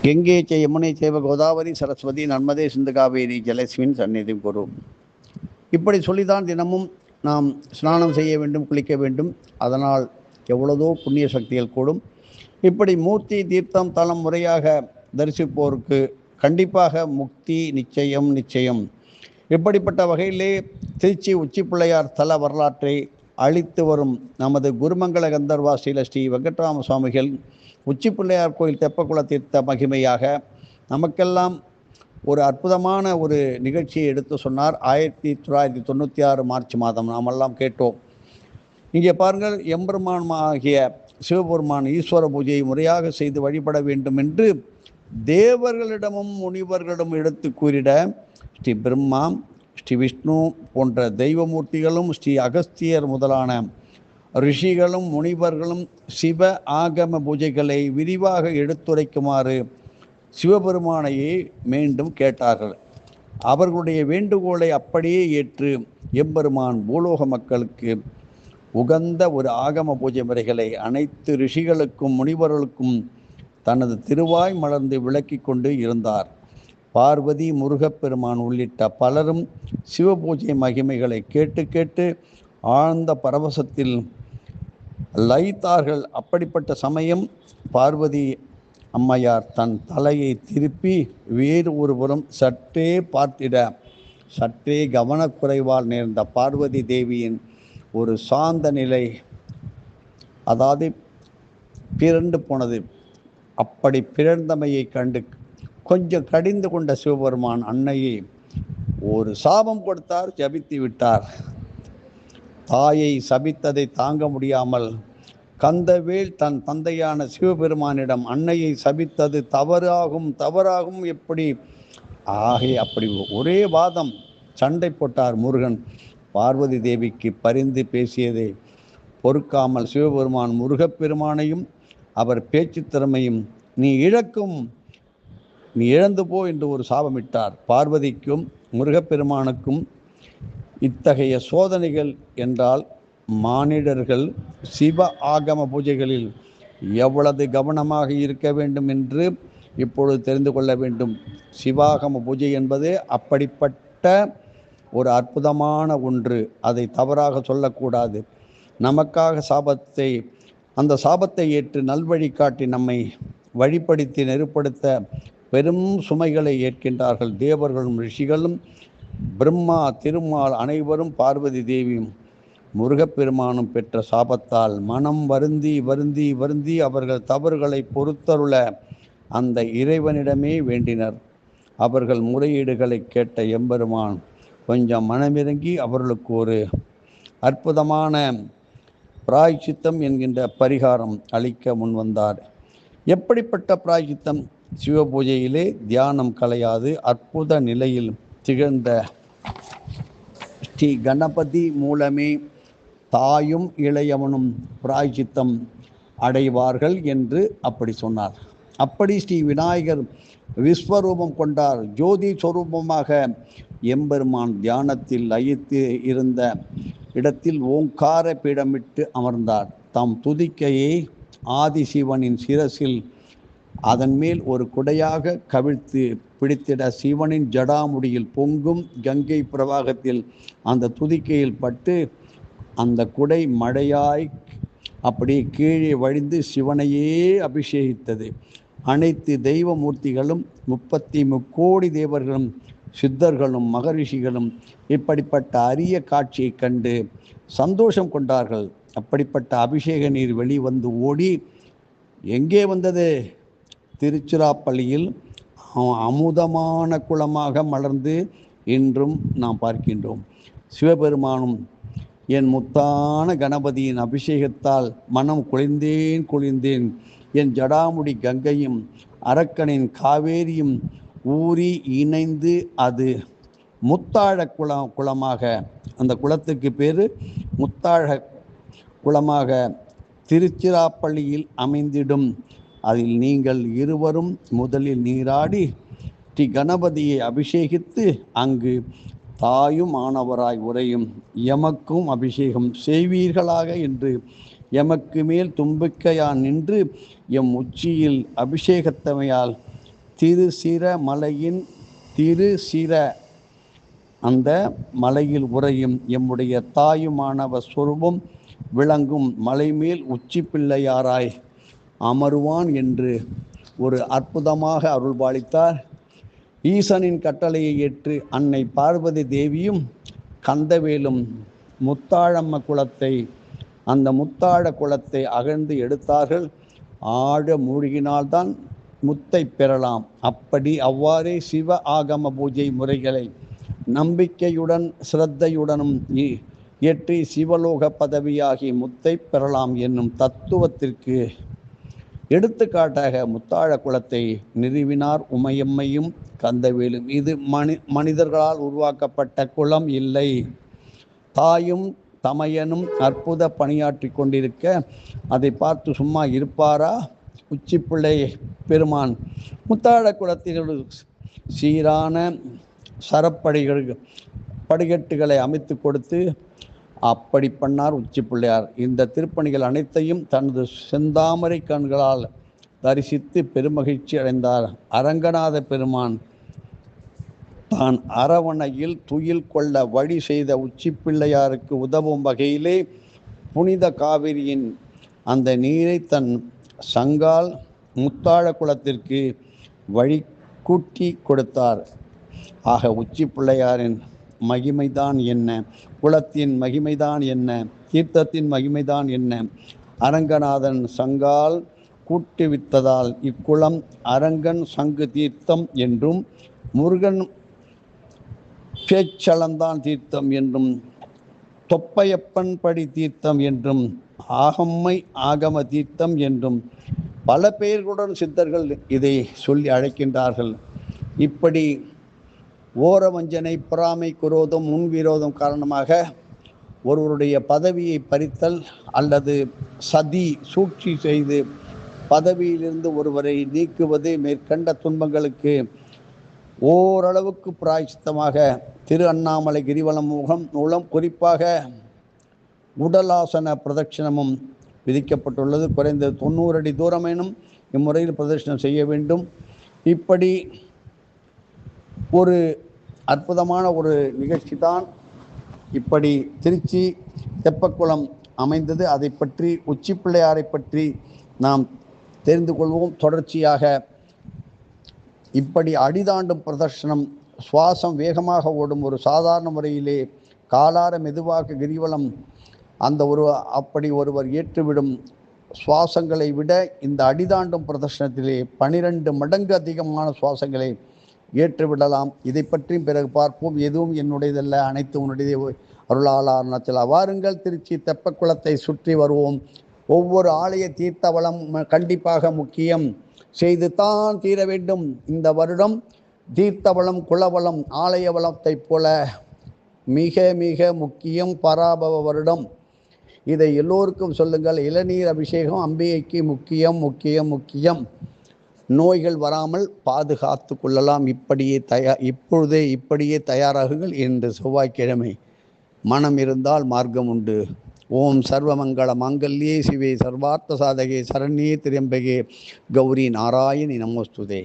கெங்கே ச யமுனை சேவ கோதாவரி சரஸ்வதி நர்மதே சிந்து காவேரி ஜலஸ்வின் சந்நிதி குரு. இப்படி சொல்லிதான் தினமும் நாம் ஸ்நானம் செய்ய வேண்டும், குளிக்க வேண்டும். அதனால் எவ்வளவோ புண்ணிய சக்திகள் கூடும். இப்படி மூர்த்தி தீர்த்தம் தலம் முறையாக தரிசிப்போருக்கு கண்டிப்பாக முக்தி நிச்சயம் நிச்சயம். இப்படிப்பட்ட வகையிலே திருச்சி உச்சி பிள்ளையார் தல வரலாற்றை அளித்து வரும் நமது குருமங்கள கந்தர்வா ஸ்ரீ வெங்கட்ராம சுவாமிகள் உச்சி பிள்ளையார் கோயில் தெப்பக்குள தீர்த்த மகிமையாக நமக்கெல்லாம் ஒரு அற்புதமான ஒரு நிகழ்ச்சியை எடுத்து சொன்னார். 1996 மார்ச் மாதம் நாமெல்லாம் கேட்டோம். இங்கே பாருங்கள், எம்பெருமான் ஆகிய சிவபெருமான் ஈஸ்வர பூஜையை முறையாக செய்து வழிபட வேண்டும் என்று தேவர்களிடமும் முனிவர்களிடம் எடுத்து கூறிட ஸ்ரீ பிரம்மா, ஸ்ரீ விஷ்ணு போன்ற தெய்வமூர்த்திகளும், ஸ்ரீ அகஸ்தியர் முதலான ரிஷிகளும் முனிவர்களும் சிவ ஆகம பூஜைகளை விரிவாக எடுத்துரைக்குமாறு சிவபெருமானையே மீண்டும் கேட்டார்கள். அவர்களுடைய வேண்டுகோளை அப்படியே ஏற்று எம்பெருமான் பூலோக மக்களுக்கு உகந்த ஒரு ஆகம பூஜை முறைகளை அனைத்து ரிஷிகளுக்கும் முனிவர்களுக்கும் தனது திருவாய் மலர்ந்து விளக்கி கொண்டு இருந்தார். பார்வதி, முருகப்பெருமான் உள்ளிட்ட பலரும் சிவபூஜை மகிமைகளை கேட்டு கேட்டு ஆழ்ந்த பரவசத்தில் லயித்தார்கள். அப்படிப்பட்ட சமயம் பார்வதி அம்மையார் தன் தலையை திருப்பி வேறு ஒருபுறம் சற்றே பார்த்திட, சற்றே கவனக்குறைவால் நேர்ந்த பார்வதி தேவியின் ஒரு சாந்த நிலை, அதாவது பிறண்டு போனது. அப்படி பிறந்தமையை கண்டு கொஞ்சம் கடிந்து கொண்ட சிவபெருமான் அன்னையை ஒரு சாபம் கொடுத்தார், ஜபித்து விட்டார். தாயை சபித்ததை தாங்க முடியாமல் கந்தவேல் தன் தந்தையான சிவபெருமானிடம் அன்னையை சபித்தது தவறாகும் எப்படி அப்படி ஒரே வாதம், சண்டை போட்டார் முருகன். பார்வதி தேவிக்கு பரிந்து பேசியதை பொறுக்காமல் சிவபெருமான் முருகப்பெருமானையும் அவர் பேச்சு திறமையும் நீ இழந்து போ என்று ஒரு சாபமிட்டார். பார்வதிக்கும் முருகப்பெருமானுக்கும் இத்தகைய சோதனைகள் என்றால் மானிடர்கள் சிவ ஆகம பூஜைகளில் எவ்வளவு கவனமாக இருக்க வேண்டும் என்று இப்பொழுது தெரிந்து கொள்ள வேண்டும். சிவாகம பூஜை என்பது அப்படிப்பட்ட ஒரு அற்புதமான ஒன்று. அதை தவறாக சொல்லக்கூடாது. நமக்காக அந்த சாபத்தை ஏற்று நல்வழி காட்டி நம்மை வழிப்படுத்தி நெருப்படுத்த பெரும் சுமைகளை ஏற்கின்றார்கள் தேவர்களும் ரிஷிகளும். பிரம்மா, திருமால் அனைவரும் பார்வதி தேவியும் முருகப்பெருமானும் பெற்ற சாபத்தால் மனம் வருந்தி வருந்தி வருந்தி அவர்கள் தவறுகளை பொறுத்தருள அந்த இறைவனிடமே வேண்டினர். அவர்கள் முறையீடுகளை கேட்ட எம்பெருமான் கொஞ்சம் மனமிறங்கி அவர்களுக்கு ஒரு அற்புதமான பிராயச்சித்தம் என்கின்ற பரிகாரம் அளிக்க முன்வந்தார். எப்படிப்பட்ட பிராயச்சித்தம்? சிவபூஜையிலே தியானம் கலையாது அற்புத நிலையில் திகழ்ந்த ஸ்ரீ கணபதி மூலமே தாயும் இளையவனும் பிராயச்சித்தம் அடைவார்கள் என்று அப்படி சொன்னார். அப்படி ஸ்ரீ விநாயகர் விஸ்வரூபம் கொண்டார். ஜோதி சொரூபமாக எம்பெருமான் தியானத்தில் லயித்து இருந்த இடத்தில் ஓங்கார பீடமிட்டு அமர்ந்தார். தம் துதிக்கையை ஆதிசிவனின் சிரசில் அதன் மேல் ஒரு குடையாக கவிழ்த்து பிடித்திட சிவனின் ஜடாமுடியில் பொங்கும் கங்கை பிரவாகத்தில் அந்த துதிக்கையில் பட்டு அந்த குடை மழையாய் அப்படி கீழே வழிந்து சிவனையே அபிஷேகித்தது. அனைத்து தெய்வ மூர்த்திகளும் 33 கோடி தேவர்களும் சித்தர்களும் மகரிஷிகளும் இப்படிப்பட்ட அரிய காட்சியை கண்டு சந்தோஷம் கொண்டார்கள். அப்படிப்பட்ட அபிஷேக நீர் வெளிவந்து ஓடி எங்கே வந்தது? திருச்சிராப்பள்ளியில் அமுதமான குளமாக மலர்ந்து இன்றும் நாம் பார்க்கின்றோம். சிவபெருமானும் என் முத்தான கணபதியின் அபிஷேகத்தால் மனம் குளிர்ந்தேன் என் ஜடாமுடி கங்கையும் அரக்கனின் காவேரியும் ஊறி இணைந்து அது முத்தாழ குளமாக, அந்த குளத்துக்கு பேரு முத்தாழ குளமாக திருச்சிராப்பள்ளியில் அமைந்திடும். அதில் நீங்கள் இருவரும் முதலில் நீராடி ஸ்ரீ கணபதியை அபிஷேகித்து அங்கு தாயும் ஆனவராய் உரையும் எமக்கும் அபிஷேகம் செய்வீர்களாக என்று எமக்கு மேல் தும்பிக்கையான் நின்று எம் உச்சியில் அபிஷேகத்தமையால் திருசிர மலையின் திருசிர அந்த மலையில் உறையும் எம்முடைய தாயுமானவ சொரூபம் விளங்கும் மலைமேல் உச்சி பிள்ளையாராய் அமருவான் என்று ஒரு அற்புதமாக அருள்பாலித்தார். ஈசனின் கட்டளையை ஏற்று அன்னை பார்வதி தேவியும் கந்தவேலும் முத்தாழம்ம குளத்தை அந்த முத்தாழ குளத்தை அகழ்ந்து எடுத்தார்கள். ஆழ மூழ்கினால்தான் முத்தை பெறலாம். அப்படி அவ்வாறே சிவ ஆகம பூஜை முறைகளை நம்பிக்கையுடன் சிரத்தையுடனும் ஏற்றி சிவலோக பதவியாகி முத்தை பெறலாம் என்னும் தத்துவத்திற்கு எடுத்துக்காட்டாக முத்தாழ குளத்தை நிறுவினார் உமையம்மையும் கந்தவேலும். இது மனிதர்களால் உருவாக்கப்பட்ட குளம் இல்லை. தாயும் தமையனும் அற்புத பணியாற்றி கொண்டிருக்க அதை பார்த்து சும்மா இருப்பாரா? உச்சிப்பிள்ளை பெருமான் முத்தாழ குளத்தில் சீரான படிக்கட்டுகளை அமைத்து கொடுத்து அப்படி பண்ணார் உச்சி பிள்ளையார். இந்த திருப்பணிகள் அனைத்தையும் தனது செந்தாமரை கண்களால் தரிசித்து பெருமகிழ்ச்சி அடைந்தார். அரங்கநாத பெருமான் தான் அரவணையில் துயில் கொள்ள வழி செய்த உச்சி பிள்ளையாருக்கு உதவும் வகையிலே புனித காவிரியின் அந்த நீரை தன் சங்கால் முத்தாழ குளத்திற்கு வழி கூட்டி கொடுத்தார். ஆக உச்சி பிள்ளையாரின் மகிமைதான் என்ன, குளத்தின் மகிமைதான் என்ன, தீர்த்தத்தின் மகிமைதான் என்ன? அரங்கநாதன் சங்கால் கூட்டுவித்ததால் இக்குளம் அரங்கன் சங்கு தீர்த்தம் என்றும், முருகன் பேச்சளந்தான் தீர்த்தம் என்றும், தொப்பையப்பன் படி தீர்த்தம் என்றும், ஆகம்மை ஆகம தீர்த்தம் என்றும் பல பெயர்களுடன் சித்தர்கள் இதை சொல்லி அழைக்கின்றார்கள். இப்படி ஓரவஞ்சனை, பொறாமை, குரோதம், முன்விரோதம் காரணமாக ஒருவருடைய பதவியை பறித்தல் அல்லது சதி சூழ்ச்சி செய்து பதவியிலிருந்து ஒருவரை நீக்குவது மேற்கண்ட துன்பங்களுக்கு ஓரளவுக்கு பிராயச்சித்தமாக திரு அண்ணாமலை கிரிவலம் மூலம் குறிப்பாக உடலாசன பிரதட்சணமும் விதிக்கப்பட்டுள்ளது. குறைந்தது 90 அடி தூரமேனும் இம்முறையில் பிரதட்சணம் செய்ய வேண்டும். இப்படி ஒரு அற்புதமான ஒரு நிகழ்ச்சி தான் இப்படி திருச்சி தெப்பக்குளம் அமைந்தது. அதை பற்றி உச்சி பிள்ளையாரை பற்றி நாம் தெரிந்து கொள்வோம். தொடர்ச்சியாக இப்படி அடிதாண்டும் பிரதர்ஷனம், சுவாசம் வேகமாக ஓடும் ஒரு சாதாரண முறையிலே காலார மெதுவாக கிரிவலம் அந்த அப்படி ஒருவர் ஏற்றுவிடும் சுவாசங்களை விட இந்த அடிதாண்டும் பிரதர்ஷனத்திலே 12 மடங்கு அதிகமான சுவாசங்களை ஏற்றுவிடலாம். இதை பற்றியும் பிறகு பார்ப்போம். எதுவும் என்னுடையதல்ல, அனைத்து உன்னுடைய அருளாளர். வாருங்கள், திருச்சி தெப்பக்குளத்தை சுற்றி வருவோம். ஒவ்வொரு ஆலய தீர்த்த வளம் கண்டிப்பாக முக்கியம், செய்து தான் தீர வேண்டும். இந்த வருடம் தீர்த்த வளம், குலவளம், ஆலய வளத்தை போல மிக மிக முக்கியம். பராபவ வருடம். இதை எல்லோருக்கும் சொல்லுங்கள். இளநீர் அபிஷேகம் அம்பிகைக்கு முக்கியம் முக்கியம் முக்கியம். நோய்கள் வராமல் பாதுகாத்து கொள்ளலாம். இப்படியே தயாராகுங்கள். என்று செவ்வாய்க்கிழமை மனம் இருந்தால் மார்க்கம் உண்டு. ஓம் சர்வமங்கள மாங்கல்யே சிவே சர்வார்த்த சாதகே சரண்யே திரியம்பகே கௌரி நாராயணி நமோஸ்துதே.